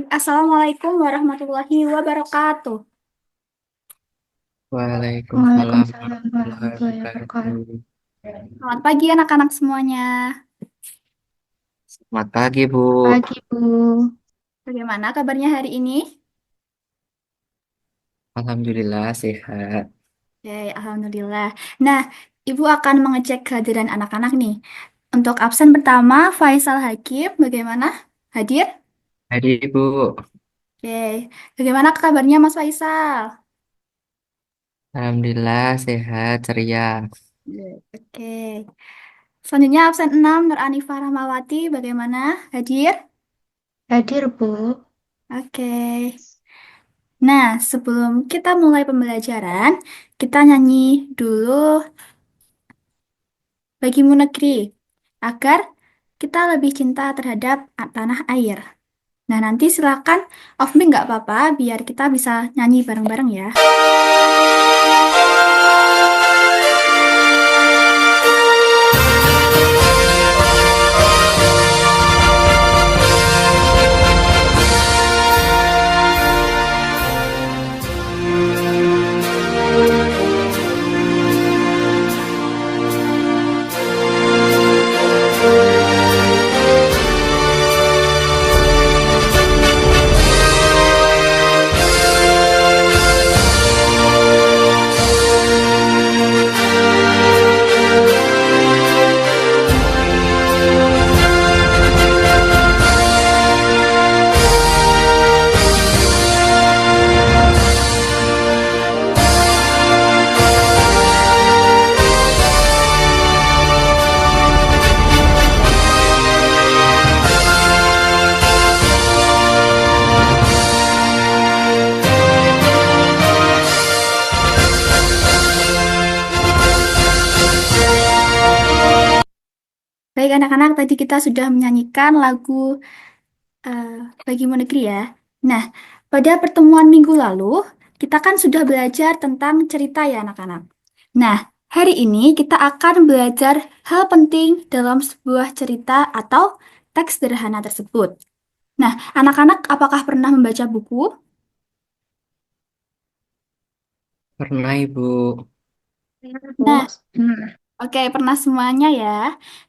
Assalamualaikum warahmatullahi wabarakatuh. Waalaikumsalam Waalaikumsalam warahmatullahi warahmatullahi wabarakatuh. wabarakatuh. Selamat pagi anak-anak semuanya. Selamat pagi, Bu. Pagi, Bu. Bagaimana kabarnya hari ini? Alhamdulillah sehat. Oke, Alhamdulillah. Nah, Ibu akan mengecek kehadiran anak-anak nih. Untuk absen pertama, Faisal Hakim, bagaimana? Hadir? Hari, Bu. Oke, bagaimana kabarnya Mas Faisal? Alhamdulillah sehat, ceria. Oke. Selanjutnya absen 6, Nur Anifah Rahmawati, bagaimana? Hadir? Hadir, Bu. Oke. Nah, sebelum kita mulai pembelajaran, kita nyanyi dulu Bagimu Negeri, agar kita lebih cinta terhadap tanah air. Nah, nanti silakan off mic nggak apa-apa, biar kita bisa nyanyi bareng-bareng ya. Baik anak-anak, tadi kita sudah menyanyikan lagu eh, Bagimu Negeri ya. Nah, pada pertemuan minggu lalu, kita kan sudah belajar tentang cerita ya anak-anak. Nah, hari ini kita akan belajar hal penting dalam sebuah cerita atau teks sederhana tersebut. Nah, anak-anak apakah pernah membaca buku? Pernah, Ibu. Benar, Bu. Nah, Benar. oke, pernah semuanya ya.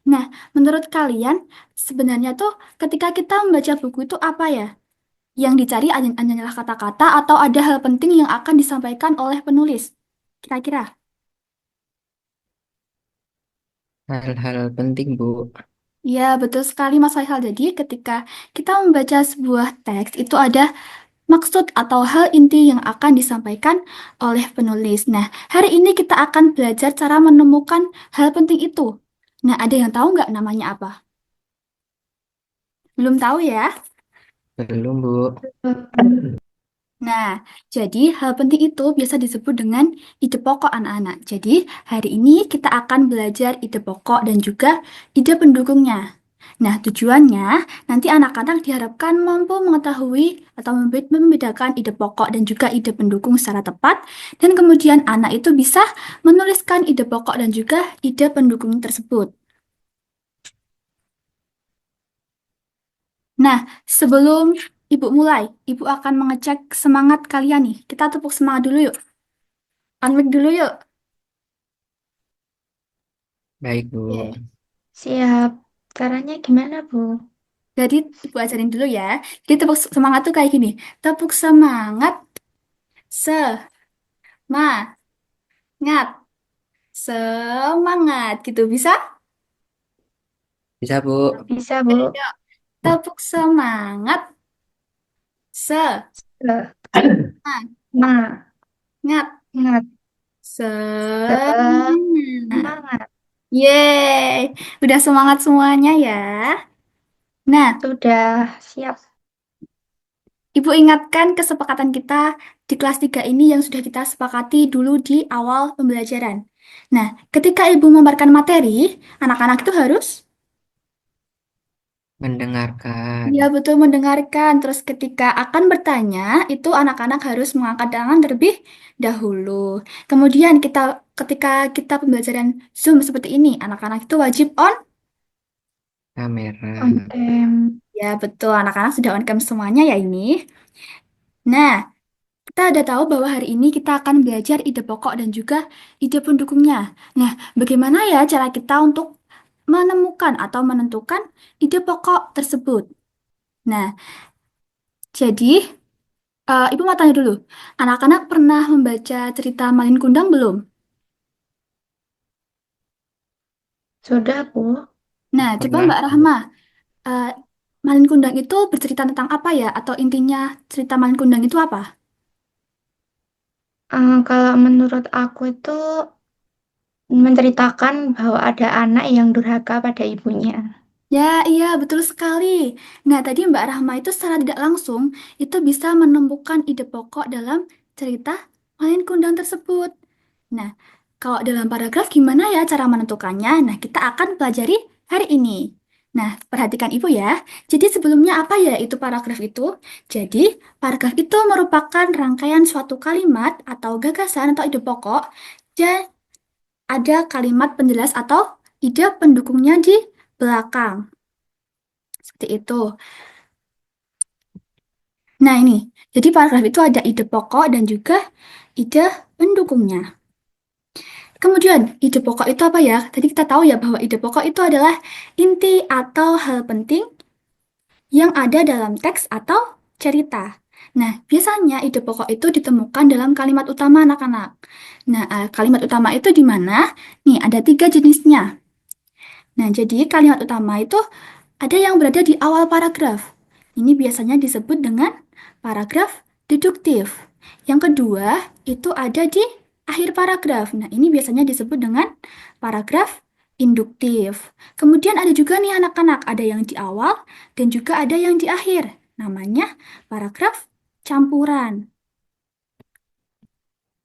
Nah, menurut kalian sebenarnya tuh ketika kita membaca buku itu apa ya? Yang dicari hanyalah kata-kata atau ada hal penting yang akan disampaikan oleh penulis? Kira-kira? Hal-hal penting, Bu. Ya, betul sekali Mas Faisal. Jadi ketika kita membaca sebuah teks itu ada maksud atau hal inti yang akan disampaikan oleh penulis. Nah, hari ini kita akan belajar cara menemukan hal penting itu. Nah, ada yang tahu nggak namanya apa? Belum tahu ya? Belum, Bu. Nah, jadi hal penting itu biasa disebut dengan ide pokok anak-anak. Jadi, hari ini kita akan belajar ide pokok dan juga ide pendukungnya. Nah, tujuannya nanti anak-anak diharapkan mampu mengetahui atau membedakan ide pokok dan juga ide pendukung secara tepat, dan kemudian anak itu bisa menuliskan ide pokok dan juga ide pendukung tersebut. Nah, sebelum Ibu mulai, Ibu akan mengecek semangat kalian nih. Kita tepuk semangat dulu yuk. Unmute dulu yuk. Baik, Bu. Oke. Siap. Caranya gimana, Bu? Jadi Ibu ajarin dulu ya. Jadi tepuk semangat tuh kayak gini. Tepuk semangat, semangat, semangat gitu. Bisa? Bisa, Bu. Bisa, Bu. Yuk. Tepuk semangat, semangat, Semangat. semangat. Semangat. Yeay, udah semangat semuanya ya. Nah, Sudah siap. Ibu ingatkan kesepakatan kita di kelas 3 ini yang sudah kita sepakati dulu di awal pembelajaran. Nah, ketika Ibu memaparkan materi, anak-anak itu harus Mendengarkan. ya betul mendengarkan. Terus ketika akan bertanya, itu anak-anak harus mengangkat tangan terlebih dahulu. Kemudian ketika kita pembelajaran Zoom seperti ini, anak-anak itu wajib on. Kamera. Oke. Ya, betul. Anak-anak sudah on cam semuanya ya ini. Nah, kita udah tahu bahwa hari ini kita akan belajar ide pokok dan juga ide pendukungnya. Nah, bagaimana ya cara kita untuk menemukan atau menentukan ide pokok tersebut? Nah, jadi Ibu mau tanya dulu, anak-anak pernah membaca cerita Malin Kundang belum? Sudah, Bu. Nah, coba Pernah, Mbak Bu. Rahma, eh, Malin Kundang itu bercerita tentang apa ya? Atau intinya cerita Malin Kundang itu apa? Kalau menurut aku itu menceritakan bahwa ada anak yang durhaka pada ibunya. Ya, iya, betul sekali. Nah, tadi Mbak Rahma itu secara tidak langsung itu bisa menemukan ide pokok dalam cerita Malin Kundang tersebut. Nah, kalau dalam paragraf gimana ya cara menentukannya? Nah, kita akan pelajari hari ini. Nah, perhatikan Ibu ya. Jadi sebelumnya apa ya itu paragraf itu? Jadi, paragraf itu merupakan rangkaian suatu kalimat atau gagasan atau ide pokok. Dan ada kalimat penjelas atau ide pendukungnya di belakang. Seperti itu. Nah, ini. Jadi paragraf itu ada ide pokok dan juga ide pendukungnya. Kemudian, ide pokok itu apa ya? Tadi kita tahu ya bahwa ide pokok itu adalah inti atau hal penting yang ada dalam teks atau cerita. Nah, biasanya ide pokok itu ditemukan dalam kalimat utama anak-anak. Nah, kalimat utama itu di mana? Nih, ada tiga jenisnya. Nah, jadi kalimat utama itu ada yang berada di awal paragraf. Ini biasanya disebut dengan paragraf deduktif. Yang kedua, itu ada di akhir paragraf. Nah, ini biasanya disebut dengan paragraf induktif. Kemudian ada juga nih anak-anak, ada yang di awal dan juga ada yang di akhir. Namanya paragraf campuran.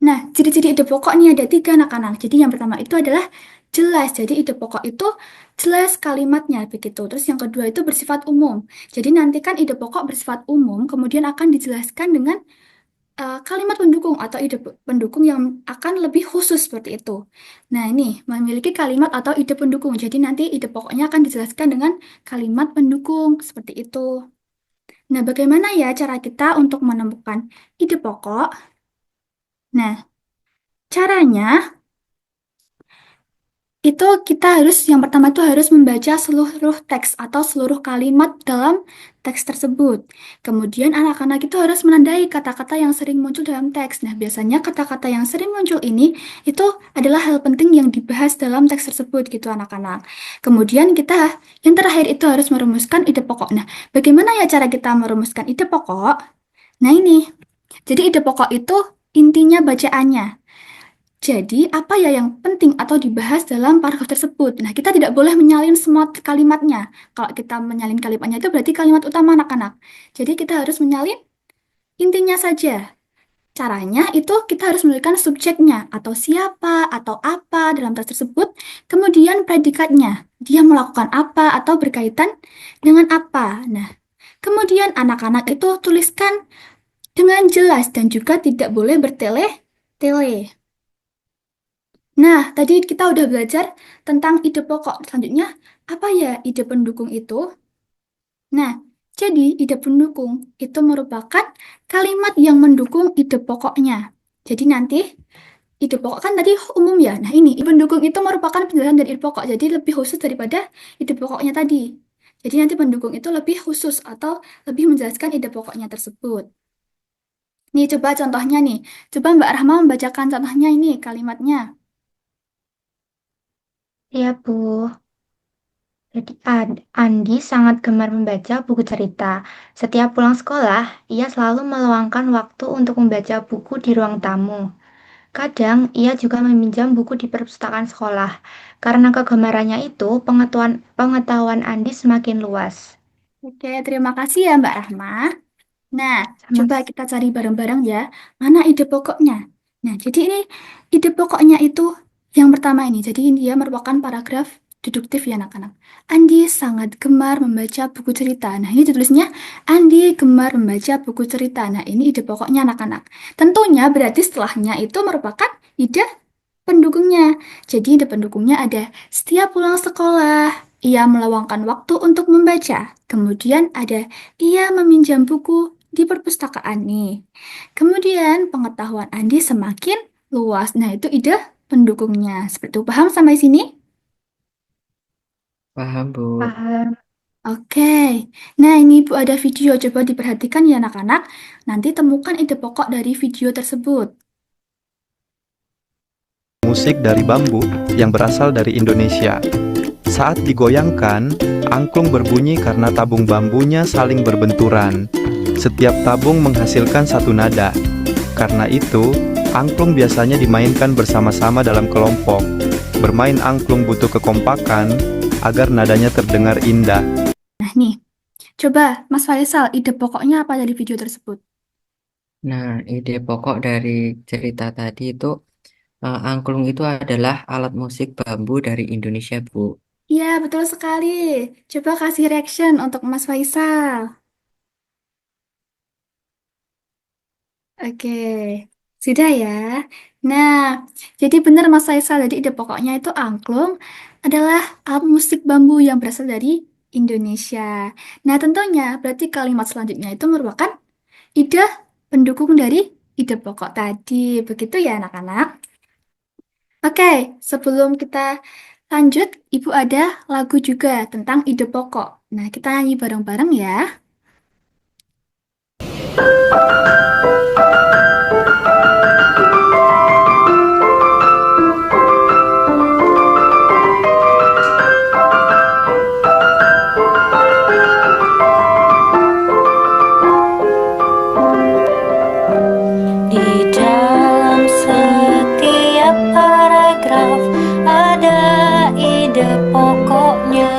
Nah, ciri-ciri ide pokok nih ada tiga anak-anak. Jadi yang pertama itu adalah jelas. Jadi ide pokok itu jelas kalimatnya begitu. Terus yang kedua itu bersifat umum. Jadi nanti kan ide pokok bersifat umum, kemudian akan dijelaskan dengan kalimat pendukung atau ide pendukung yang akan lebih khusus seperti itu. Nah, ini memiliki kalimat atau ide pendukung. Jadi nanti ide pokoknya akan dijelaskan dengan kalimat pendukung seperti itu. Nah, bagaimana ya cara kita untuk menemukan ide pokok? Nah, caranya itu kita harus yang pertama itu harus membaca seluruh teks atau seluruh kalimat dalam teks tersebut. Kemudian anak-anak itu harus menandai kata-kata yang sering muncul dalam teks. Nah, biasanya kata-kata yang sering muncul ini itu adalah hal penting yang dibahas dalam teks tersebut gitu anak-anak. Kemudian kita yang terakhir itu harus merumuskan ide pokok. Nah, bagaimana ya cara kita merumuskan ide pokok? Nah, ini. Jadi ide pokok itu intinya bacaannya. Jadi, apa ya yang penting atau dibahas dalam paragraf tersebut? Nah, kita tidak boleh menyalin semua kalimatnya. Kalau kita menyalin kalimatnya itu berarti kalimat utama anak-anak. Jadi, kita harus menyalin intinya saja. Caranya itu kita harus menuliskan subjeknya atau siapa atau apa dalam teks tersebut. Kemudian predikatnya, dia melakukan apa atau berkaitan dengan apa. Nah, kemudian anak-anak itu tuliskan dengan jelas dan juga tidak boleh bertele-tele. Nah, tadi kita udah belajar tentang ide pokok. Selanjutnya, apa ya ide pendukung itu? Nah, jadi ide pendukung itu merupakan kalimat yang mendukung ide pokoknya. Jadi nanti ide pokok kan tadi umum ya. Nah, ini ide pendukung itu merupakan penjelasan dari ide pokok. Jadi lebih khusus daripada ide pokoknya tadi. Jadi nanti pendukung itu lebih khusus atau lebih menjelaskan ide pokoknya tersebut. Nih, coba contohnya nih. Coba Mbak Rahma membacakan contohnya ini kalimatnya. Ya, Bu. Jadi Andi sangat gemar membaca buku cerita. Setiap pulang sekolah, ia selalu meluangkan waktu untuk membaca buku di ruang tamu. Kadang ia juga meminjam buku di perpustakaan sekolah. Karena kegemarannya itu, pengetahuan Andi semakin luas. Oke, terima kasih ya Mbak Rahma. Nah, Sama. coba kita cari bareng-bareng ya, mana ide pokoknya. Nah, jadi ini ide pokoknya itu yang pertama ini. Jadi ini dia merupakan paragraf deduktif ya anak-anak. Andi sangat gemar membaca buku cerita. Nah, ini tulisnya Andi gemar membaca buku cerita. Nah, ini ide pokoknya anak-anak. Tentunya berarti setelahnya itu merupakan ide pendukungnya. Jadi ide pendukungnya ada setiap pulang sekolah. ia meluangkan waktu untuk membaca. Kemudian ada ia meminjam buku di perpustakaan nih. Kemudian pengetahuan Andi semakin luas. Nah, itu ide pendukungnya. Seperti itu, paham sampai sini? Paham, Bu. Paham. Oke, nah ini Bu ada video, coba diperhatikan ya anak-anak. Nanti temukan ide pokok dari video tersebut. Musik dari bambu yang berasal dari Indonesia. Saat digoyangkan, angklung berbunyi karena tabung bambunya saling berbenturan. Setiap tabung menghasilkan satu nada. Karena itu, angklung biasanya dimainkan bersama-sama dalam kelompok. Bermain angklung butuh kekompakan agar nadanya terdengar indah. Nah nih, coba Mas Faisal, ide pokoknya apa dari video tersebut? Nah, ide pokok dari cerita tadi itu angklung itu adalah alat musik bambu dari Indonesia, Bu. Iya, betul sekali. Coba kasih reaction untuk Mas Faisal. Oke, sudah ya. Nah, jadi benar Mas Faisal, jadi ide pokoknya itu angklung adalah alat musik bambu yang berasal dari Indonesia. Nah, tentunya berarti kalimat selanjutnya itu merupakan ide pendukung dari ide pokok tadi. Begitu ya anak-anak? Oke, sebelum kita lanjut, Ibu ada lagu juga tentang ide pokok. Nah, kita nyanyi bareng-bareng ya. Di dalam setiap paragraf ada ide pokoknya,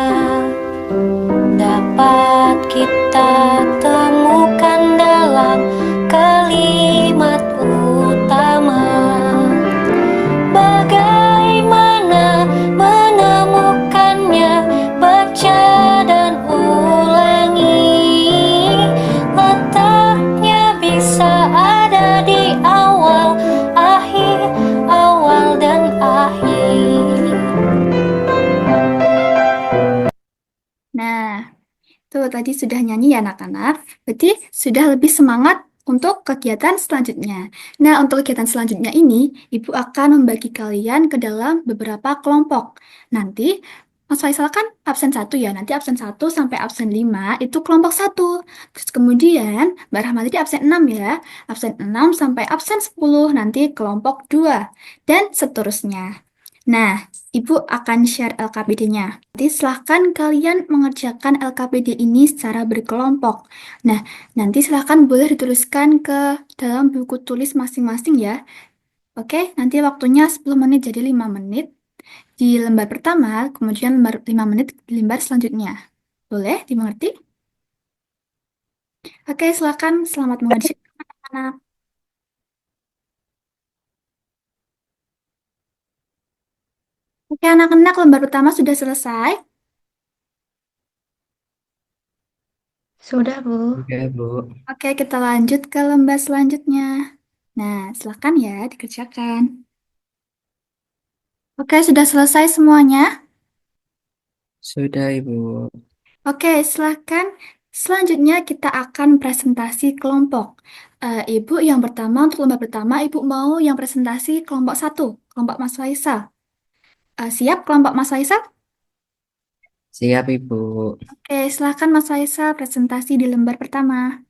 dapat kita temukan dalam kalimat utama. Bagaimana menemukannya? Baca dan ulangi. Letaknya bisa ada di awal, awal dan akhir. Nah, tuh tadi sudah nyanyi ya anak-anak. Berarti sudah lebih semangat untuk kegiatan selanjutnya. Nah, untuk kegiatan selanjutnya ini, Ibu akan membagi kalian ke dalam beberapa kelompok. Nanti, Mas Faisal kan absen 1 ya. Nanti absen 1 sampai absen 5 itu kelompok 1. Terus kemudian, Mbak Rahmati di absen 6 ya. Absen 6 sampai absen 10 nanti kelompok 2. Dan seterusnya. Nah, Ibu akan share LKPD-nya. Nanti silahkan kalian mengerjakan LKPD ini secara berkelompok. Nah, nanti silahkan boleh dituliskan ke dalam buku tulis masing-masing ya. Oke, nanti waktunya 10 menit jadi 5 menit di lembar pertama, kemudian lembar 5 menit di lembar selanjutnya. Boleh dimengerti? Oke, silahkan selamat mengerjakan anak-anak. Oke, anak-anak lembar pertama sudah selesai. Sudah, Bu. Oke, Bu. Oke, kita lanjut ke lembar selanjutnya. Nah, silakan ya dikerjakan. Oke, sudah selesai semuanya. Sudah, Ibu. Oke, silakan. Selanjutnya kita akan presentasi kelompok. Ibu yang pertama, untuk lembar pertama, Ibu mau yang presentasi kelompok 1, kelompok Mas Faisal. Siap kelompok Mas Faisal? Siap, Ibu. Oke, silakan Mas Faisal presentasi di lembar pertama.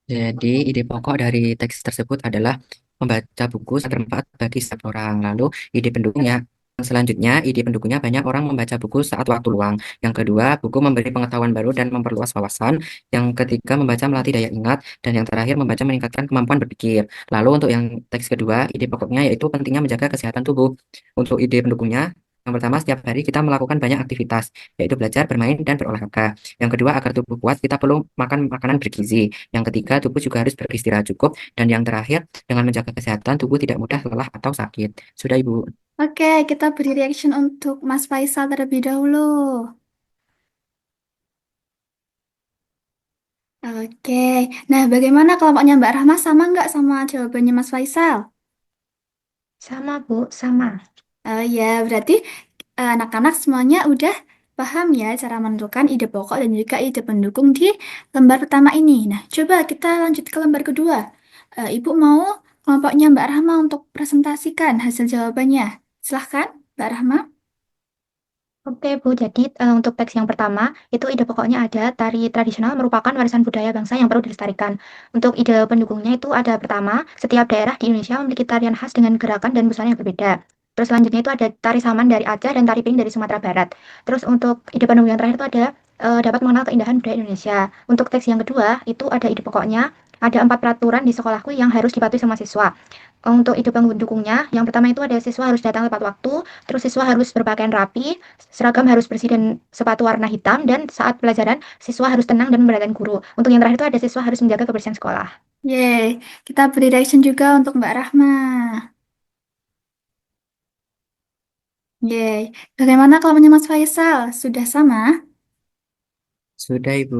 Jadi, ide pokok dari teks tersebut adalah membaca buku seperempat bagi setiap orang. Lalu, ide pendukungnya. Selanjutnya, ide pendukungnya banyak orang membaca buku saat waktu luang. Yang kedua, buku memberi pengetahuan baru dan memperluas wawasan. Yang ketiga, membaca melatih daya ingat. Dan yang terakhir, membaca meningkatkan kemampuan berpikir. Lalu, untuk yang teks kedua, ide pokoknya yaitu pentingnya menjaga kesehatan tubuh. Untuk ide pendukungnya, yang pertama, setiap hari kita melakukan banyak aktivitas, yaitu belajar, bermain, dan berolahraga. Yang kedua, agar tubuh kuat, kita perlu makan makanan bergizi. Yang ketiga, tubuh juga harus beristirahat cukup. Dan yang terakhir, dengan menjaga kesehatan, tubuh tidak mudah lelah atau sakit. Sudah, Ibu. Oke, kita beri reaction untuk Mas Faisal terlebih dahulu. Oke, nah bagaimana kelompoknya Mbak Rahma sama nggak sama jawabannya Mas Faisal? Sama, Bu. Sama. Ya, berarti Anak-anak semuanya udah paham ya cara menentukan ide pokok dan juga ide pendukung di lembar pertama ini. Nah, coba kita lanjut ke lembar kedua. Ibu mau kelompoknya Mbak Rahma untuk presentasikan hasil jawabannya. Silahkan, Mbak Rahma. Oke, Bu. Jadi untuk teks yang pertama, itu ide pokoknya ada tari tradisional merupakan warisan budaya bangsa yang perlu dilestarikan. Untuk ide pendukungnya itu ada pertama, setiap daerah di Indonesia memiliki tarian khas dengan gerakan dan busana yang berbeda. Terus selanjutnya itu ada tari saman dari Aceh dan tari piring dari Sumatera Barat. Terus untuk ide pendukung yang terakhir itu ada dapat mengenal keindahan budaya Indonesia. Untuk teks yang kedua, itu ada ide pokoknya, ada 4 peraturan di sekolahku yang harus dipatuhi sama siswa. Untuk ide pendukungnya, yang pertama itu ada siswa harus datang tepat waktu, terus siswa harus berpakaian rapi, seragam harus bersih dan sepatu warna hitam, dan saat pelajaran siswa harus tenang dan memperhatikan guru. Untuk yang terakhir itu ada siswa harus menjaga kebersihan sekolah. Yeay, kita beri reaction juga untuk Mbak Rahma. Yeay, bagaimana kelompoknya Mas Faisal? Sudah sama? Sudah, Ibu.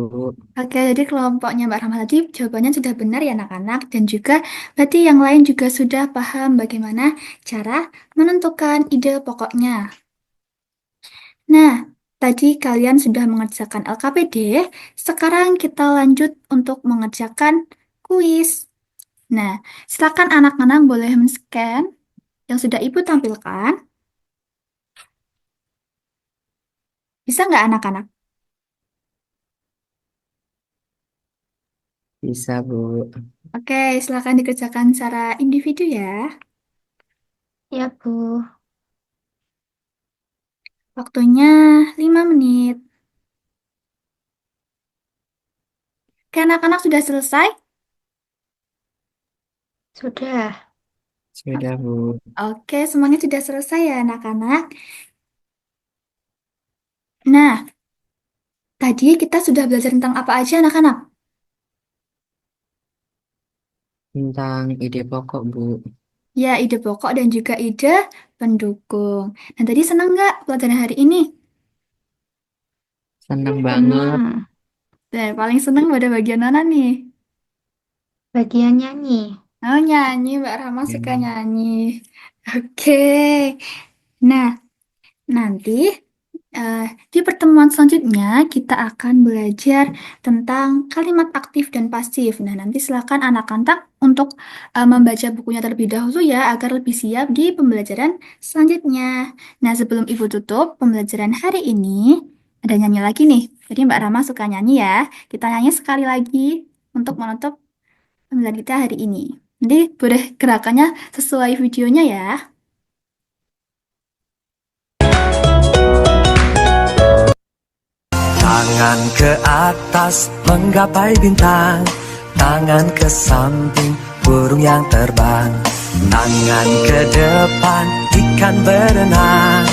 Oke, jadi kelompoknya Mbak Rahma tadi jawabannya sudah benar ya anak-anak dan juga berarti yang lain juga sudah paham bagaimana cara menentukan ide pokoknya. Nah, tadi kalian sudah mengerjakan LKPD, sekarang kita lanjut untuk mengerjakan kuis. Nah, silakan anak-anak boleh men-scan yang sudah Ibu tampilkan. Bisa nggak anak-anak? Bisa, Bu. Oke, silakan dikerjakan secara individu ya. Ya, Bu. Waktunya 5 menit. Oke, anak-anak sudah selesai? Sudah. Sudah, Bu. Oke, semuanya sudah selesai ya anak-anak. Nah, tadi kita sudah belajar tentang apa aja anak-anak? Tentang ide pokok, Bu. Ya, ide pokok dan juga ide pendukung. Dan tadi senang nggak pelajaran hari ini? Senang banget. Senang. Dan paling senang pada bagian mana nih? Bagian nyanyi. Oh, nyanyi. Mbak Rama Ya. suka nyanyi. Oke. Nah, nanti eh, di pertemuan selanjutnya kita akan belajar tentang kalimat aktif dan pasif. Nah, nanti silakan anak-anak untuk membaca bukunya terlebih dahulu ya agar lebih siap di pembelajaran selanjutnya. Nah, sebelum Ibu tutup pembelajaran hari ini, ada nyanyi lagi nih. Jadi Mbak Rama suka nyanyi ya. Kita nyanyi sekali lagi untuk menutup pembelajaran kita hari ini. Nanti boleh gerakannya sesuai videonya ya. Tangan ke atas menggapai bintang, tangan ke samping burung yang terbang, tangan ke depan ikan berenang,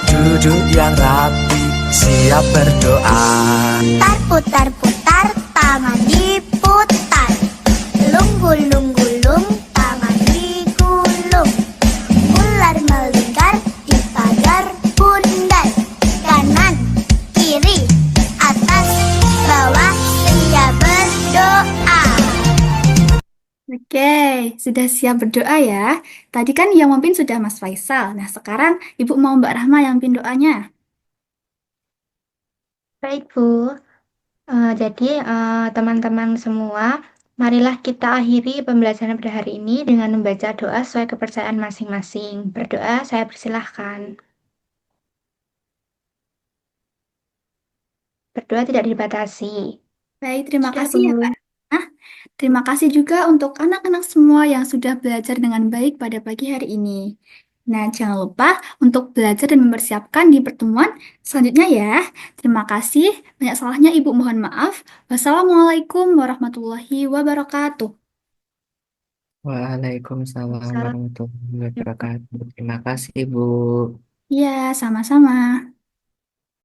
duduk yang rapi siap berdoa. Putar, putar, tangan diputar. Gulung, gulung, gulung, tangan digulung. Ular melingkar di pagar bundar. Kanan, kiri, atas, bawah, siap berdoa. Oke, sudah siap berdoa ya. Tadi kan yang memimpin sudah Mas Faisal. Nah, sekarang Ibu mau Mbak Rahma yang pimpin doanya. Baik, Bu. Jadi, teman-teman semua, marilah kita akhiri pembelajaran pada hari ini dengan membaca doa sesuai kepercayaan masing-masing. Berdoa, saya persilahkan. Berdoa tidak dibatasi. Baik, terima Sudah, kasih Bu. ya Mbak. Nah, terima kasih juga untuk anak-anak semua yang sudah belajar dengan baik pada pagi hari ini. Nah, jangan lupa untuk belajar dan mempersiapkan di pertemuan selanjutnya ya. Terima kasih. Banyak salahnya Ibu mohon maaf. Wassalamualaikum warahmatullahi wabarakatuh. Waalaikumsalam Salam. warahmatullahi wabarakatuh. Terima kasih, Bu. Ya, sama-sama.